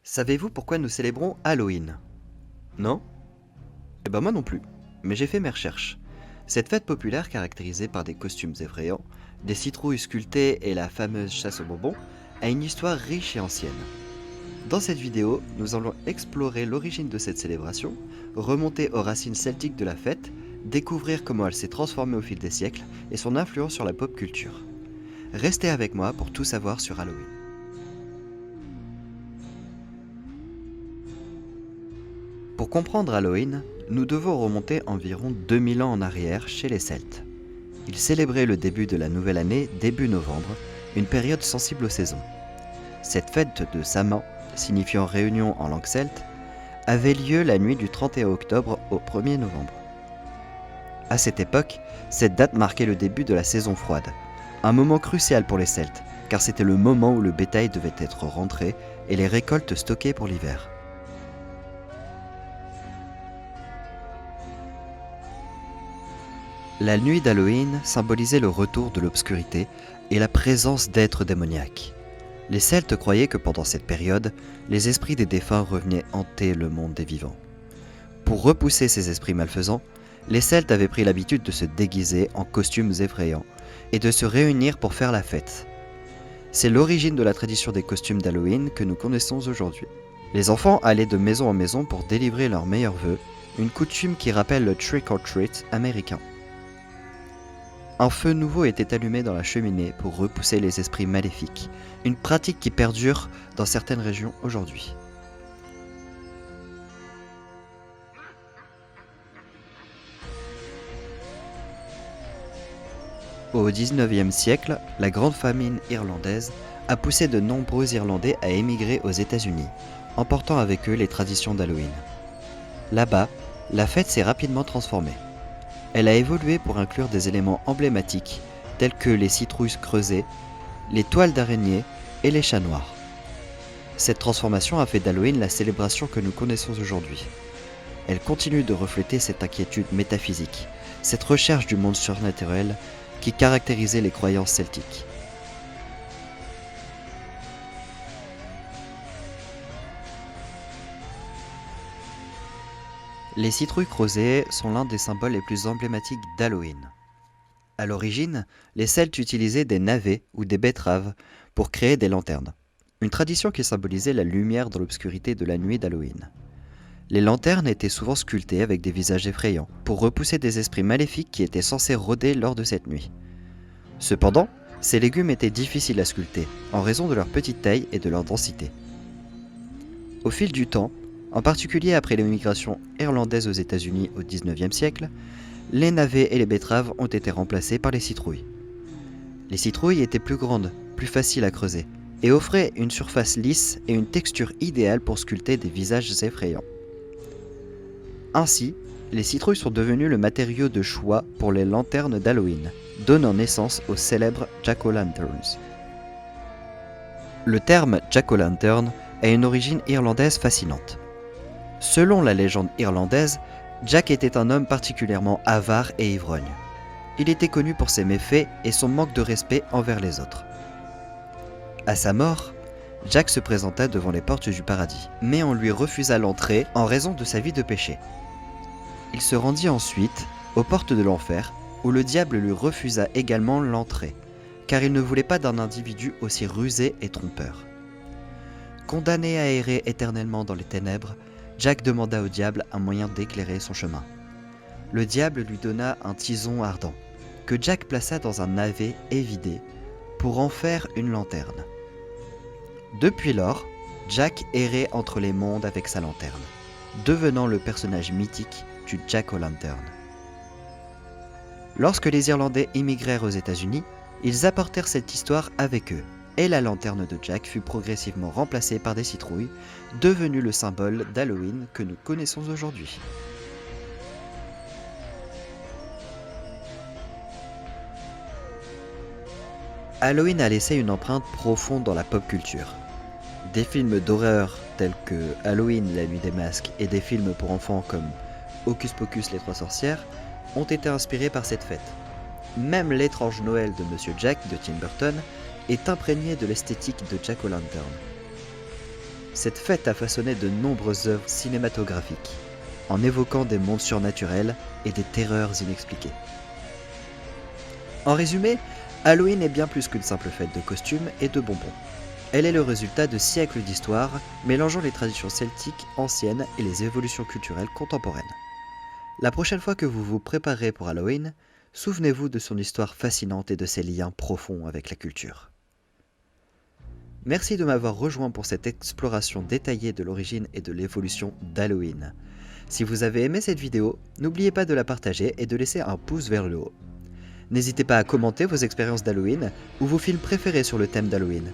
Savez-vous pourquoi nous célébrons Halloween? Non? Eh ben moi non plus, mais j'ai fait mes recherches. Cette fête populaire caractérisée par des costumes effrayants, des citrouilles sculptées et la fameuse chasse aux bonbons a une histoire riche et ancienne. Dans cette vidéo, nous allons explorer l'origine de cette célébration, remonter aux racines celtiques de la fête, découvrir comment elle s'est transformée au fil des siècles et son influence sur la pop culture. Restez avec moi pour tout savoir sur Halloween. Pour comprendre Halloween, nous devons remonter environ 2000 ans en arrière chez les Celtes. Ils célébraient le début de la nouvelle année début novembre, une période sensible aux saisons. Cette fête de Samhain, signifiant réunion en langue celte, avait lieu la nuit du 31 octobre au 1er novembre. À cette époque, cette date marquait le début de la saison froide, un moment crucial pour les Celtes, car c'était le moment où le bétail devait être rentré et les récoltes stockées pour l'hiver. La nuit d'Halloween symbolisait le retour de l'obscurité et la présence d'êtres démoniaques. Les Celtes croyaient que pendant cette période, les esprits des défunts revenaient hanter le monde des vivants. Pour repousser ces esprits malfaisants, les Celtes avaient pris l'habitude de se déguiser en costumes effrayants et de se réunir pour faire la fête. C'est l'origine de la tradition des costumes d'Halloween que nous connaissons aujourd'hui. Les enfants allaient de maison en maison pour délivrer leurs meilleurs vœux, une coutume qui rappelle le trick or treat américain. Un feu nouveau était allumé dans la cheminée pour repousser les esprits maléfiques, une pratique qui perdure dans certaines régions aujourd'hui. Au XIXe siècle, la grande famine irlandaise a poussé de nombreux Irlandais à émigrer aux États-Unis, emportant avec eux les traditions d'Halloween. Là-bas, la fête s'est rapidement transformée. Elle a évolué pour inclure des éléments emblématiques tels que les citrouilles creusées, les toiles d'araignée et les chats noirs. Cette transformation a fait d'Halloween la célébration que nous connaissons aujourd'hui. Elle continue de refléter cette inquiétude métaphysique, cette recherche du monde surnaturel qui caractérisait les croyances celtiques. Les citrouilles creusées sont l'un des symboles les plus emblématiques d'Halloween. À l'origine, les Celtes utilisaient des navets ou des betteraves pour créer des lanternes, une tradition qui symbolisait la lumière dans l'obscurité de la nuit d'Halloween. Les lanternes étaient souvent sculptées avec des visages effrayants, pour repousser des esprits maléfiques qui étaient censés rôder lors de cette nuit. Cependant, ces légumes étaient difficiles à sculpter, en raison de leur petite taille et de leur densité. Au fil du temps, en particulier après l'immigration irlandaise aux États-Unis au XIXe siècle, les navets et les betteraves ont été remplacés par les citrouilles. Les citrouilles étaient plus grandes, plus faciles à creuser, et offraient une surface lisse et une texture idéale pour sculpter des visages effrayants. Ainsi, les citrouilles sont devenues le matériau de choix pour les lanternes d'Halloween, donnant naissance au célèbre Jack-o'-lanterns. Le terme Jack-o'-lantern a une origine irlandaise fascinante. Selon la légende irlandaise, Jack était un homme particulièrement avare et ivrogne. Il était connu pour ses méfaits et son manque de respect envers les autres. À sa mort, Jack se présenta devant les portes du paradis, mais on lui refusa l'entrée en raison de sa vie de péché. Il se rendit ensuite aux portes de l'enfer, où le diable lui refusa également l'entrée, car il ne voulait pas d'un individu aussi rusé et trompeur. Condamné à errer éternellement dans les ténèbres, Jack demanda au diable un moyen d'éclairer son chemin. Le diable lui donna un tison ardent, que Jack plaça dans un navet évidé, pour en faire une lanterne. Depuis lors, Jack errait entre les mondes avec sa lanterne, devenant le personnage mythique du Jack-o'-lantern. Lorsque les Irlandais immigrèrent aux États-Unis, ils apportèrent cette histoire avec eux, et la lanterne de Jack fut progressivement remplacée par des citrouilles, devenues le symbole d'Halloween que nous connaissons aujourd'hui. Halloween a laissé une empreinte profonde dans la pop culture. Des films d'horreur tels que Halloween, la nuit des masques et des films pour enfants comme Hocus Pocus, les trois sorcières ont été inspirés par cette fête. Même l'étrange Noël de Monsieur Jack de Tim Burton est imprégné de l'esthétique de Jack-o'-lantern. Cette fête a façonné de nombreuses œuvres cinématographiques, en évoquant des mondes surnaturels et des terreurs inexpliquées. En résumé, Halloween est bien plus qu'une simple fête de costumes et de bonbons. Elle est le résultat de siècles d'histoire, mélangeant les traditions celtiques anciennes et les évolutions culturelles contemporaines. La prochaine fois que vous vous préparerez pour Halloween, souvenez-vous de son histoire fascinante et de ses liens profonds avec la culture. Merci de m'avoir rejoint pour cette exploration détaillée de l'origine et de l'évolution d'Halloween. Si vous avez aimé cette vidéo, n'oubliez pas de la partager et de laisser un pouce vers le haut. N'hésitez pas à commenter vos expériences d'Halloween ou vos films préférés sur le thème d'Halloween.